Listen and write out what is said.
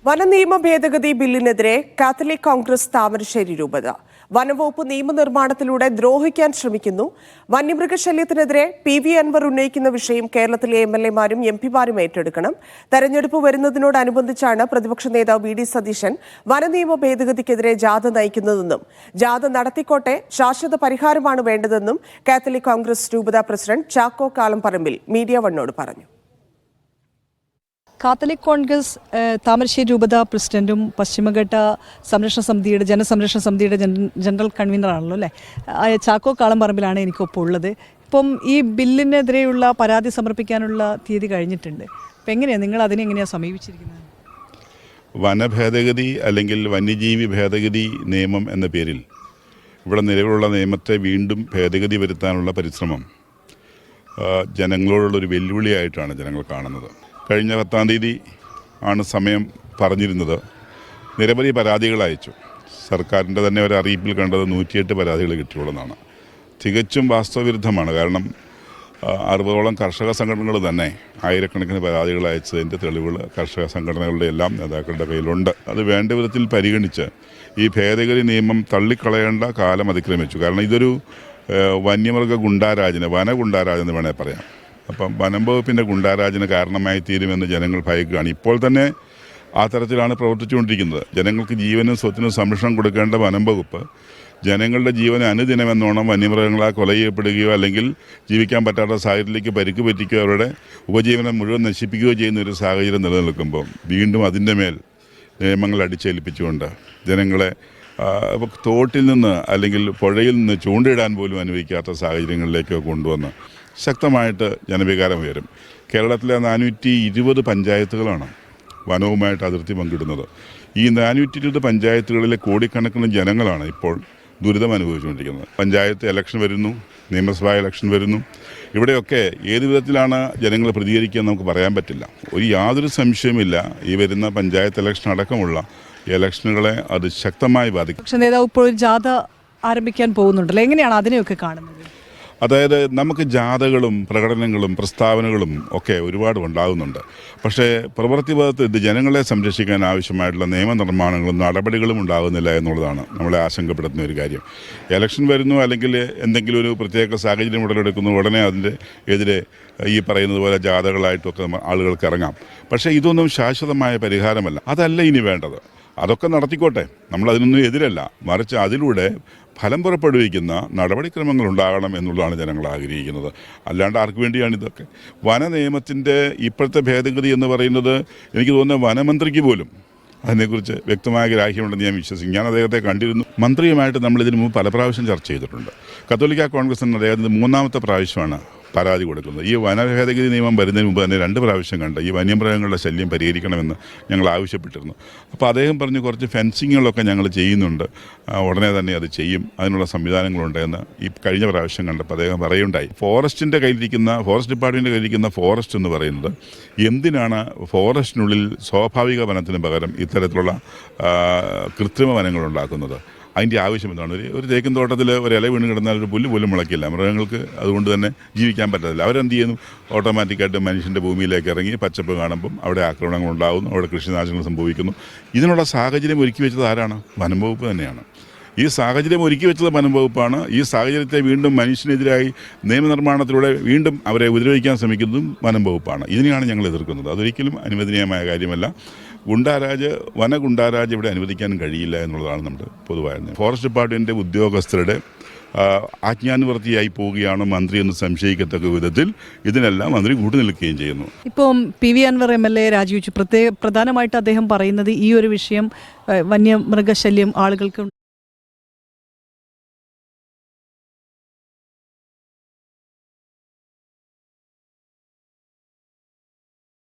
വനനിയമ ഭേദഗതി ബില്ലിനെതിരെ കാത്തലിക് കോൺഗ്രസ് താമരശ്ശേരി രൂപത വനംവകുപ്പ് നിയമനിർമ്മാണത്തിലൂടെ ദ്രോഹിക്കാൻ ശ്രമിക്കുന്നു. വന്യമൃഗശല്യത്തിനെതിരെ PV അൻവർ ഉന്നയിക്കുന്ന വിഷയം കേരളത്തിലെ MLA-മാരും MP-മാരും ഏറ്റെടുക്കണം. തെരഞ്ഞെടുപ്പ് വരുന്നതിനോടനുബന്ധിച്ചാണ് പ്രതിപക്ഷ നേതാവ് VD സതീശൻ വനനിയമ ഭേദഗതിക്കെതിരെ ജാഥ നയിക്കുന്നതെന്നും ജാഥ നടത്തിക്കോട്ടെ, ശാശ്വത പരിഹാരമാണ് വേണ്ടതെന്നും കാത്തലിക് കോൺഗ്രസ് രൂപത പ്രസിഡന്റ് ചാക്കോ കാലംപറമ്പിൽ മീഡിയ വണ്ണോട് പറഞ്ഞു. കാത്തലിക് കോൺഗ്രസ് താമരശ്ശേരി രൂപത പ്രസിഡന്റും പശ്ചിമഘട്ട സംരക്ഷണ സമിതിയുടെ ജനസംരക്ഷണ സമിതിയുടെ ജനറൽ കൺവീനറാണല്ലോ അല്ലേ, ചാക്കോ കാളംപറമ്പിലാണ് എനിക്കൊപ്പം ഉള്ളത്. ഇപ്പം ഈ ബില്ലിനെതിരെയുള്ള പരാതി സമർപ്പിക്കാനുള്ള തീയതി കഴിഞ്ഞിട്ടുണ്ട്. അപ്പം എങ്ങനെയാണ് നിങ്ങൾ അതിനെങ്ങനെയാണ് സമീപിച്ചിരിക്കുന്നത്? വനഭേദഗതി അല്ലെങ്കിൽ വന്യജീവി ഭേദഗതി നിയമം എന്ന പേരിൽ ഇവിടെ നിലവിലുള്ള നിയമത്തെ വീണ്ടും ഭേദഗതി വരുത്താനുള്ള പരിശ്രമം ജനങ്ങളോടുള്ളൊരു വെല്ലുവിളിയായിട്ടാണ് ജനങ്ങൾ കാണുന്നത്. കഴിഞ്ഞ 10-ാം തീയതി ആണ് സമയം പറഞ്ഞിരുന്നത്. നിരവധി പരാതികൾ അയച്ചു. സർക്കാരിൻ്റെ തന്നെ ഒരു അറിയിപ്പിൽ കണ്ടത് 108 പരാതികൾ കിട്ടിയുള്ളതാണ്. തികച്ചും വാസ്തവവിരുദ്ധമാണ്. കാരണം 60ഓളം കർഷക സംഘടനകൾ തന്നെ ആയിരക്കണക്കിന് പരാതികൾ അയച്ചതിൻ്റെ തെളിവുകൾ കർഷക സംഘടനകളുടെ എല്ലാം നേതാക്കളുടെ കയ്യിലുണ്ട്. അത് വേണ്ട വിധത്തിൽ പരിഗണിച്ച് ഈ ഭേദഗതി നിയമം തള്ളിക്കളയേണ്ട കാലം അതിക്രമിച്ചു. കാരണം ഇതൊരു വന്യമൃഗ ഗുണ്ടാരാജിന്, വനഗുണ്ടാരാജെന്ന് വേണേൽ പറയാം. അപ്പം വനം വകുപ്പിൻ്റെ ഗുണ്ടാരാജിന് കാരണമായി തീരുമെന്ന് ജനങ്ങൾ ഭയക്കുകയാണ്. ഇപ്പോൾ തന്നെ ആ തരത്തിലാണ് പ്രവർത്തിച്ചുകൊണ്ടിരിക്കുന്നത്. ജനങ്ങൾക്ക് ജീവനും സ്വത്തിനും സംരക്ഷണം കൊടുക്കേണ്ട വനം വകുപ്പ് ജനങ്ങളുടെ ജീവനെ അനുദിനമെന്നോണം വന്യമൃഗങ്ങളാൽ കൊല ചെയ്യപ്പെടുകയോ അല്ലെങ്കിൽ ജീവിക്കാൻ പറ്റാത്ത സാഹചര്യത്തിലേക്ക് പരിക്ക് പറ്റിക്കുകയോ അവരുടെ ഉപജീവനം മുഴുവൻ നശിപ്പിക്കുകയോ ചെയ്യുന്ന ഒരു സാഹചര്യം നിലനിൽക്കുമ്പോൾ വീണ്ടും അതിൻ്റെ മേൽ നിയമങ്ങൾ അടിച്ചേൽപ്പിച്ചുകൊണ്ട് ജനങ്ങളെ തോട്ടിൽ നിന്ന് അല്ലെങ്കിൽ പുഴയിൽ നിന്ന് ചൂണ്ടയിടാൻ പോലും അനുവദിക്കാത്ത സാഹചര്യങ്ങളിലേക്ക് കൊണ്ടുവന്ന് ശക്തമായിട്ട് ജനവികാരം ഉയരും. കേരളത്തിലെ 420 പഞ്ചായത്തുകളാണ് വനവുമായിട്ട് അതിർത്തി പങ്കിടുന്നത്. ഈ 420 പഞ്ചായത്തുകളിലെ കോടിക്കണക്കിന് ജനങ്ങളാണ് ഇപ്പോൾ ദുരിതം അനുഭവിച്ചുകൊണ്ടിരിക്കുന്നത്. പഞ്ചായത്ത് ഇലക്ഷൻ വരുന്നു, നിയമസഭാ ഇലക്ഷൻ വരുന്നു. ഇവിടെയൊക്കെ ഏത് വിധത്തിലാണ് ജനങ്ങൾ പ്രതികരിക്കുക നമുക്ക് പറയാൻ പറ്റില്ല. യാതൊരു സംശയമില്ല, ഈ വരുന്ന പഞ്ചായത്ത് ഇലക്ഷൻ അടക്കമുള്ള ഇലക്ഷനുകളെ അത് ശക്തമായി ബാധിക്കും. പക്ഷേ നേതാവ് ഇപ്പോൾ ജാഥ ആരംഭിക്കാൻ പോകുന്നുണ്ടല്ലോ, എങ്ങനെയാണ് അതിനെയൊക്കെ കാണുന്നത്? അതായത് നമുക്ക് ജാഥകളും പ്രകടനങ്ങളും പ്രസ്താവനകളും ഒക്കെ ഒരുപാട് ഉണ്ടാകുന്നുണ്ട്. പക്ഷേ പ്രവൃത്തിപഥത്തിൽ ഇത് ജനങ്ങളെ സംരക്ഷിക്കാൻ ആവശ്യമായിട്ടുള്ള നിയമനിർമ്മാണങ്ങളും നടപടികളും ഉണ്ടാകുന്നില്ല എന്നുള്ളതാണ് നമ്മളെ ആശങ്കപ്പെടുത്തുന്ന ഒരു കാര്യം. ഇലക്ഷൻ വരുന്നു അല്ലെങ്കിൽ എന്തെങ്കിലും ഒരു പ്രത്യേക സാഹചര്യം ഉടലെടുക്കുന്നു, ഉടനെ അതിൻ്റെ എതിരെ ഈ പറയുന്നത് പോലെ ജാഥകളായിട്ടൊക്കെ ആളുകൾക്ക് ഇറങ്ങാം. പക്ഷേ ഇതൊന്നും ശാശ്വതമായ പരിഹാരമല്ല. അതല്ല ഇനി വേണ്ടത്. അതൊക്കെ നടത്തിക്കോട്ടെ, നമ്മളതിനൊന്നും എതിരല്ല. മറിച്ച് അതിലൂടെ ഫലം പുറപ്പെടുവിക്കുന്ന നടപടിക്രമങ്ങൾ ഉണ്ടാകണം എന്നുള്ളതാണ് ജനങ്ങൾ ആഗ്രഹിക്കുന്നത്. അല്ലാണ്ട് ആർക്ക് വേണ്ടിയാണ് ഇതൊക്കെ? വന നിയമത്തിൻ്റെ ഇപ്പോഴത്തെ ഭേദഗതി എന്ന് പറയുന്നത് എനിക്ക് തോന്നുന്നത് വനമന്ത്രിക്ക് പോലും അതിനെക്കുറിച്ച് വ്യക്തമായ ഗ്രാഹ്യമുണ്ടെന്ന് ഞാൻ വിശ്വസിക്കും. ഞാൻ അദ്ദേഹത്തെ കണ്ടിരുന്നു. മന്ത്രിയുമായിട്ട് നമ്മൾ ഇതിനു മുമ്പ് പല പ്രാവശ്യം ചർച്ച ചെയ്തിട്ടുണ്ട്. കത്തോലിക്ക കോൺഗ്രസിന് അദ്ദേഹത്തിന് 3-ാമത്തെ പ്രാവശ്യമാണ് പരാതി കൊടുക്കുന്നത്. ഈ വനഭേദഗതി നിയമം വരുന്നതിന് മുമ്പ് തന്നെ 2 പ്രാവശ്യം കണ്ട് ഈ വന്യമൃഗങ്ങളുടെ ശല്യം പരിഹരിക്കണമെന്ന് ഞങ്ങൾ ആവശ്യപ്പെട്ടിരുന്നു. അപ്പോൾ അദ്ദേഹം പറഞ്ഞു കുറച്ച് ഫെൻസിങ്ങുകളൊക്കെ ഞങ്ങൾ ചെയ്യുന്നുണ്ട്, ഉടനെ തന്നെ അത് ചെയ്യും, അതിനുള്ള സംവിധാനങ്ങളുണ്ട് എന്ന് ഈ കഴിഞ്ഞ പ്രാവശ്യം കണ്ടപ്പോൾ അദ്ദേഹം പറയുണ്ടായി. ഫോറസ്റ്റ് ഡിപ്പാർട്ട്മെൻറ്റിൻ്റെ കയ്യിലിരിക്കുന്ന ഫോറസ്റ്റ് എന്ന് പറയുന്നത് എന്തിനാണ് ഫോറസ്റ്റിനുള്ളിൽ സ്വാഭാവിക വനത്തിന് പകരം ഇത്തരത്തിലുള്ള കൃത്രിമ വനങ്ങൾ ഉണ്ടാക്കുന്നത്? അതിൻ്റെ ആവശ്യം എന്താണ്? ഒരു തേക്കിൻ തോട്ടത്തിൽ ഒരു ഇല വീണ് കിടന്നാൽ ഒരു പുല്ല് പോലും മുളയ്ക്കില്ല. മൃഗങ്ങൾക്ക് അതുകൊണ്ട് തന്നെ ജീവിക്കാൻ പറ്റത്തില്ല. അവരെന്ത് ചെയ്യുന്നു? ഓട്ടോമാറ്റിക്കായിട്ട് മനുഷ്യൻ്റെ ഭൂമിയിലേക്ക് ഇറങ്ങി പച്ചപ്പ് കാണുമ്പം അവിടെ ആക്രമണങ്ങൾ ഉണ്ടാകുന്നു, അവിടെ കൃഷിനാശങ്ങൾ സംഭവിക്കുന്നു. ഇതിനുള്ള സാഹചര്യം ഒരുക്കി വെച്ചത് ആരാണ്? വനം വകുപ്പ് തന്നെയാണ്. ഈ സാഹചര്യം ഒരുക്കി വെച്ചത് വനം വകുപ്പാണ്. ഈ സാഹചര്യത്തെ വീണ്ടും മനുഷ്യനെതിരായി നിയമനിർമ്മാണത്തിലൂടെ വീണ്ടും അവരെ ഉപദ്രവിക്കാൻ ശ്രമിക്കുന്നതും വനം വകുപ്പാണ്. ഇതിനെയാണ് ഞങ്ങൾ എതിർക്കുന്നത്. അതൊരിക്കലും അനുവദനീയമായ കാര്യമല്ല. വനഗുണ്ടാരാജ് ഇവിടെ അനുവദിക്കാൻ കഴിയില്ല എന്നുള്ളതാണ് നമ്മുടെ പൊതുവായ. ഫോറസ്റ്റ് ഡിപ്പാർട്ട്മെൻറ്റിൻ്റെ ഉദ്യോഗസ്ഥരുടെ ആജ്ഞാനുവർത്തിയായി പോവുകയാണ് മന്ത്രി എന്ന് സംശയിക്കത്തക്ക വിധത്തിൽ ഇതിനെല്ലാം മന്ത്രി കൂട്ടുനിൽക്കുകയും ചെയ്യുന്നു. ഇപ്പം PV അൻവർ MLA രാജിവെച്ചു. പ്രധാനമായിട്ട് അദ്ദേഹം പറയുന്നത് ഈ ഒരു വിഷയം വന്യമൃഗശല്യം ആളുകൾക്ക്